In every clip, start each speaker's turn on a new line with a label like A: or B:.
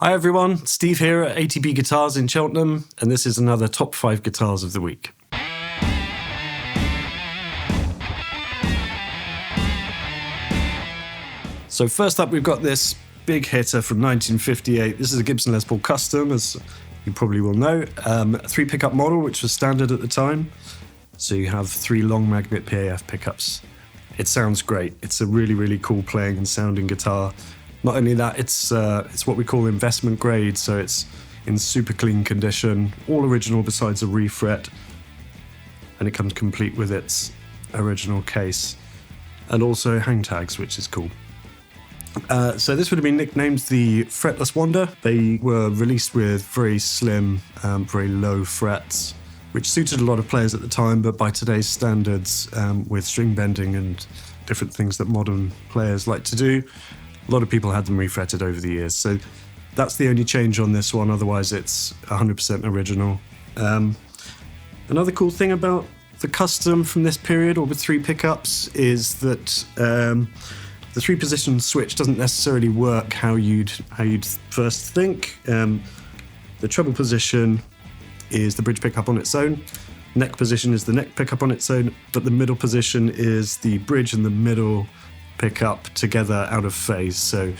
A: Hi everyone, Steve here at ATB Guitars in Cheltenham, and this is another Top 5 Guitars of the Week. So first up we've got this big hitter from 1958. This is a Gibson Les Paul Custom, as you probably will know. A 3-pickup model, which was standard at the time. So you have 3 long magnet PAF pickups. It sounds great. It's a really, really cool playing and sounding guitar. Not only that, it's what we call investment grade, so it's in super clean condition, all original besides a refret, and it comes complete with its original case, and also hang tags, which is cool. So this would have been nicknamed the Fretless Wonder. They were released with very slim, very low frets, which suited a lot of players at the time, but by today's standards, with string bending and different things that modern players like to do, a lot of people had them refretted over the years. So that's the only change on this one, otherwise it's 100% original. Another cool thing about the Custom from this period, or with 3 pickups, is that the 3-position switch doesn't necessarily work how you'd first think. The treble position is the bridge pickup on its own, neck position is the neck pickup on its own, but the middle position is the bridge and the middle pickup together out of phase. So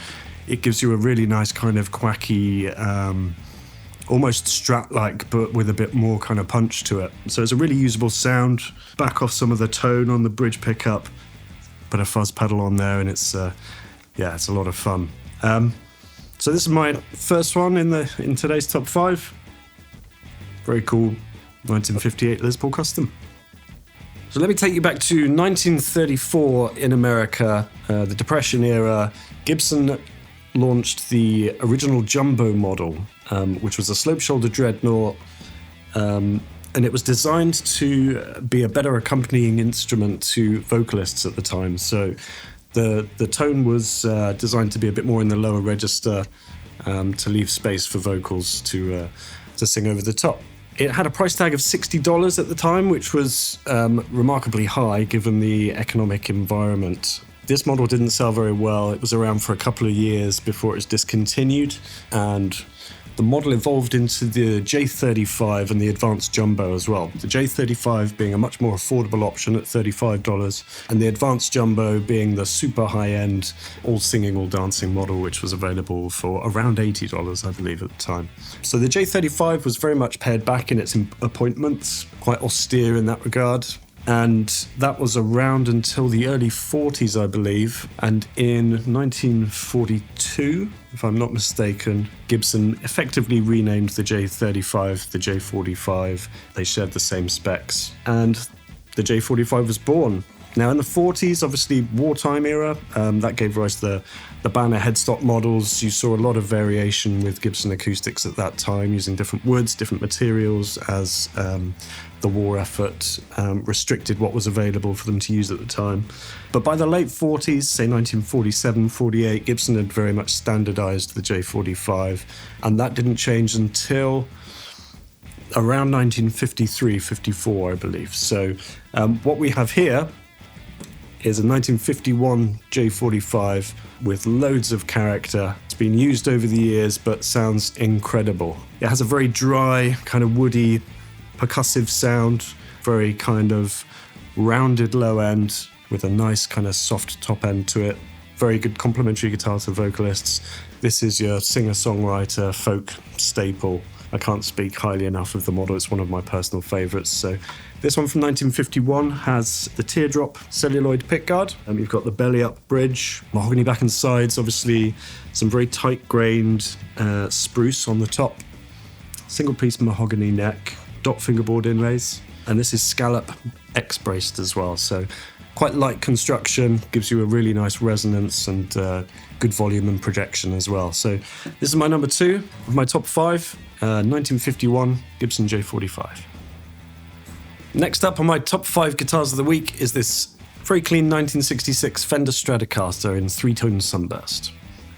A: it gives you a really nice kind of quacky, almost Strat-like, but with a bit more kind of punch to it. So it's a really usable sound. Back off some of the tone on the bridge pickup, put a fuzz pedal on there, and it's it's a lot of fun. So this is my first one in today's top 5. Very cool 1958 Les Paul Custom. So let me take you back to 1934 in America, the Depression era. Gibson launched the original Jumbo model, which was a slope-shoulder dreadnought, and it was designed to be a better accompanying instrument to vocalists at the time. So the tone was designed to be a bit more in the lower register, to leave space for vocals to sing over the top. It had a price tag of $60 at the time, which was remarkably high given the economic environment. This model didn't sell very well. It was around for a couple of years before it was discontinued, and the model evolved into the J-35 and the Advanced Jumbo as well. The J-35 being a much more affordable option at $35, and the Advanced Jumbo being the super high-end, all-singing, all-dancing model, which was available for around $80, I believe, at the time. So the J-35 was very much pared back in its appointments, quite austere in that regard. And that was around until the early 40s, I believe. And in 1942, if I'm not mistaken, Gibson effectively renamed the J-35 the J-45. They shared the same specs, and the J-45 was born. Now in the 40s, obviously wartime era, that gave rise to the Banner headstock models. You saw a lot of variation with Gibson acoustics at that time, using different woods, different materials, as the war effort restricted what was available for them to use at the time. But by the late 40s, say 1947, 48, Gibson had very much standardized the J-45, and that didn't change until around 1953, 54, I believe. So what we have here is a 1951 J-45 with loads of character. It's been used over the years, but sounds incredible. It has a very dry, kind of woody, percussive sound, very kind of rounded low end with a nice kind of soft top end to it. Very good complementary guitar to vocalists. This is your singer-songwriter folk staple. I can't speak highly enough of the model. It's one of my personal favorites. So this one from 1951 has the teardrop celluloid pickguard. You've got the belly up bridge, mahogany back and sides, obviously some very tight grained spruce on the top, single piece mahogany neck, dot fingerboard inlays, and this is scallop X-braced as well. So quite light construction, gives you a really nice resonance and good volume and projection as well. So this is my number 2 of my top 5, 1951 Gibson J-45. Next up on my top 5 guitars of the week is this very clean 1966 Fender Stratocaster in 3-tone sunburst.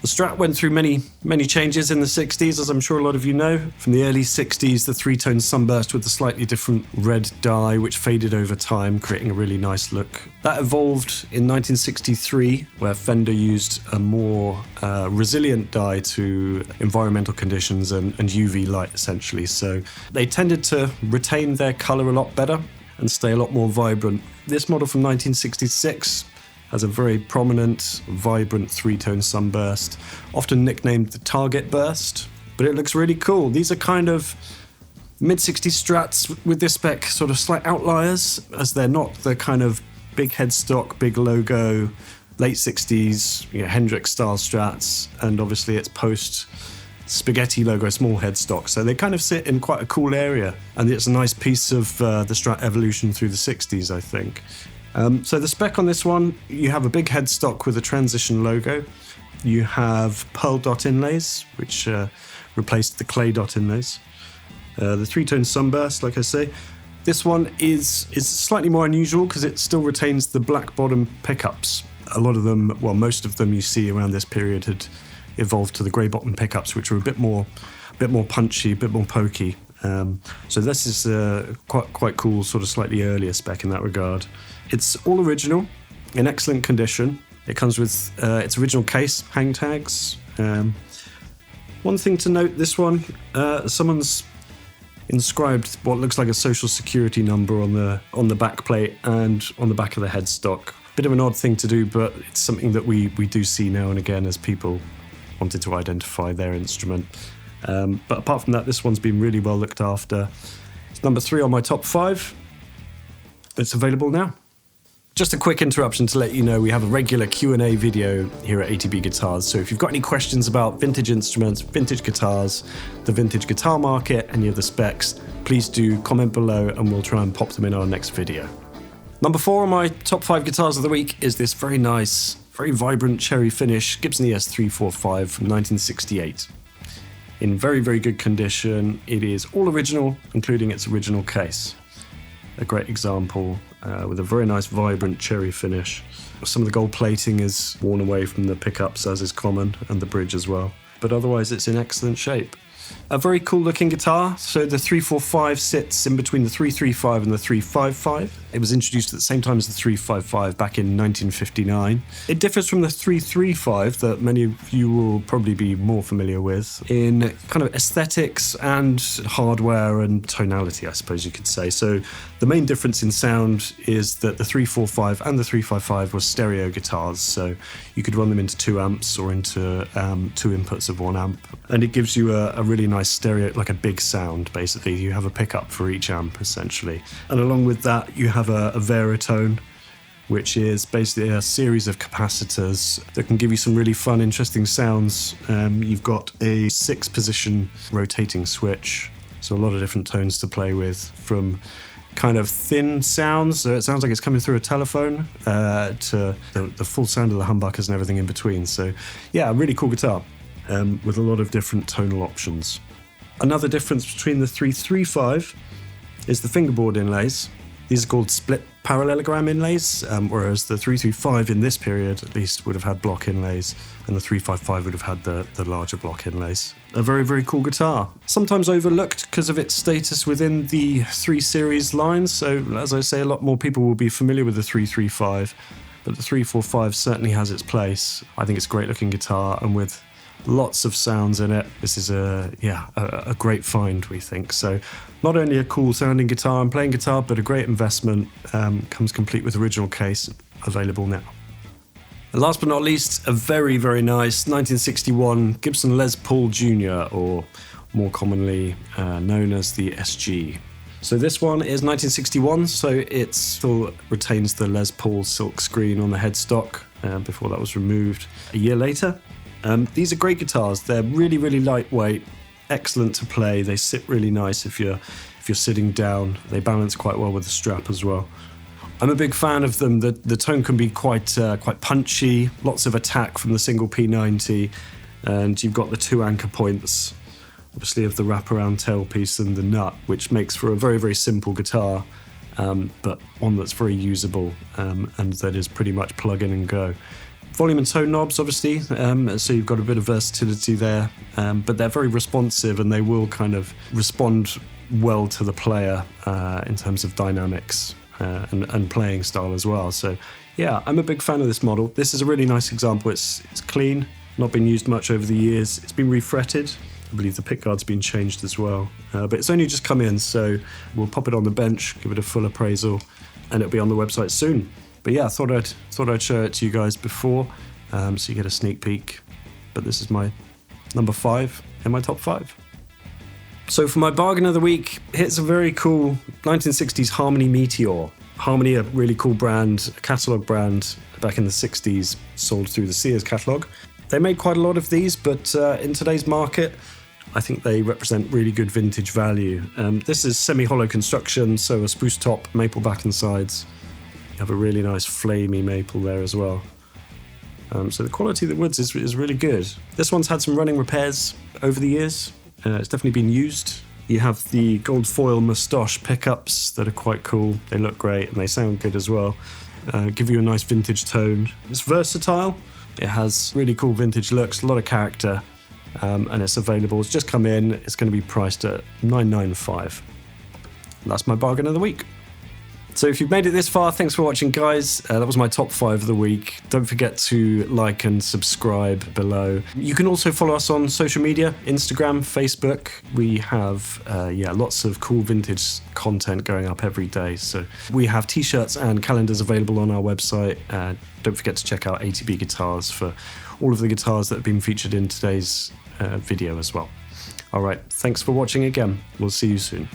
A: The Strat went through many changes in the 60s, as I'm sure a lot of you know. From the early 60s, the three-tone sunburst with a slightly different red dye, which faded over time, creating a really nice look. That evolved in 1963, where Fender used a more resilient dye to environmental conditions and UV light, essentially. So they tended to retain their color a lot better and stay a lot more vibrant. This model from 1966 has a very prominent, vibrant three-tone sunburst, often nicknamed the Target Burst, but it looks really cool. These are kind of mid-60s Strats with this spec, sort of slight outliers, as they're not the kind of big headstock, big logo, late 60s, Hendrix-style Strats, and obviously it's post-spaghetti logo, small headstock, so they kind of sit in quite a cool area, and it's a nice piece of the Strat evolution through the 60s, I think. So the spec on this one, you have a big headstock with a transition logo. You have pearl dot inlays, which replaced the clay dot inlays. The three-tone sunburst, like I say. This one is slightly more unusual because it still retains the black bottom pickups. A lot of them, well, most of them you see around this period had evolved to the grey bottom pickups, which were a bit more punchy, a bit more pokey. So this is quite cool, sort of slightly earlier spec in that regard. It's all original, in excellent condition. It comes with its original case, hang tags. One thing to note, this one, someone's inscribed what looks like a social security number on the back plate and on the back of the headstock. Bit of an odd thing to do, but it's something that we do see now and again as people wanted to identify their instrument. But apart from that, this one's been really well looked after. It's number 3 on my top 5. It's available now. Just a quick interruption to let you know we have a regular Q&A video here at ATB Guitars, so if you've got any questions about vintage instruments, vintage guitars, the vintage guitar market, any of the specs, please do comment below and we'll try and pop them in our next video. Number 4 on my top 5 guitars of the week is this very nice, very vibrant cherry finish Gibson ES-345 from 1968. In very, very good condition. It is all original, including its original case. A great example with a very nice vibrant cherry finish. Some of the gold plating is worn away from the pickups, as is common, and the bridge as well. But otherwise it's in excellent shape. A very cool looking guitar. So the 345 sits in between the 335 and the 355. It was introduced at the same time as the 355 back in 1959. It differs from the 335 that many of you will probably be more familiar with in kind of aesthetics and hardware and tonality, I suppose you could say. So the main difference in sound is that the 345 and the 355 were stereo guitars. So you could run them into 2 amps or into 2 inputs of 1 amp. And it gives you a really nice stereo, like a big sound, basically. You have a pickup for each amp, essentially. And along with that, you have a veritone, which is basically a series of capacitors that can give you some really fun, interesting sounds. You've got a 6-position rotating switch, so a lot of different tones to play with, from kind of thin sounds, so it sounds like it's coming through a telephone, to the full sound of the humbuckers and everything in between. So yeah, a really cool guitar with a lot of different tonal options. Another difference between the 335 is the fingerboard inlays. These are called split parallelogram inlays, whereas the 335 in this period at least would have had block inlays, and the 355 would have had the larger block inlays. A very, very cool guitar. Sometimes overlooked because of its status within the 3 Series line, so as I say, a lot more people will be familiar with the 335, but the 345 certainly has its place. I think it's a great looking guitar, and with lots of sounds in it, this is a great find, we think. So not only a cool sounding guitar and playing guitar, but a great investment. Comes complete with original case, available now. And last but not least, a very, very nice 1961 Gibson Les Paul Jr., or more commonly known as the SG. So this one is 1961, so it still retains the Les Paul silkscreen on the headstock before that was removed a year later. These are great guitars. They're really, really lightweight, excellent to play. They sit really nice if you're sitting down. They balance quite well with the strap as well. I'm a big fan of them. The tone can be quite punchy, lots of attack from the single P90, and you've got the 2 anchor points, obviously, of the wraparound tailpiece and the nut, which makes for a very, very simple guitar, but one that's very usable and that is pretty much plug in and go. volume and tone knobs, obviously, so you've got a bit of versatility there, but they're very responsive and they will kind of respond well to the player in terms of dynamics and playing style as well. So yeah, I'm a big fan of this model. This is a really nice example. It's clean, not been used much over the years. It's been refretted. I believe the pickguard's been changed as well, but it's only just come in, so we'll pop it on the bench, give it a full appraisal, and it'll be on the website soon. But yeah, I thought I'd show it to you guys before, so you get a sneak peek. But this is my number 5 in my top 5. So for my bargain of the week, here's a very cool 1960s Harmony Meteor. Harmony, a really cool brand, a catalogue brand back in the 60s, sold through the Sears catalogue. They made quite a lot of these, but in today's market, I think they represent really good vintage value. This is semi-hollow construction, so a spruce top, maple back and sides. You have a really nice flamey maple there as well. So the quality of the woods is really good. This one's had some running repairs over the years. It's definitely been used. You have the gold foil moustache pickups that are quite cool. They look great and they sound good as well. Give you a nice vintage tone. It's versatile. It has really cool vintage looks, a lot of character, and it's available. It's just come in. It's going to be priced at $995. That's my bargain of the week. So if you've made it this far, thanks for watching, guys. That was my top 5 of the week. Don't forget to like and subscribe below. You can also follow us on social media, Instagram, Facebook. We have lots of cool vintage content going up every day. So we have t-shirts and calendars available on our website. Don't forget to check out ATB Guitars for all of the guitars that have been featured in today's video as well. All right, thanks for watching again. We'll see you soon.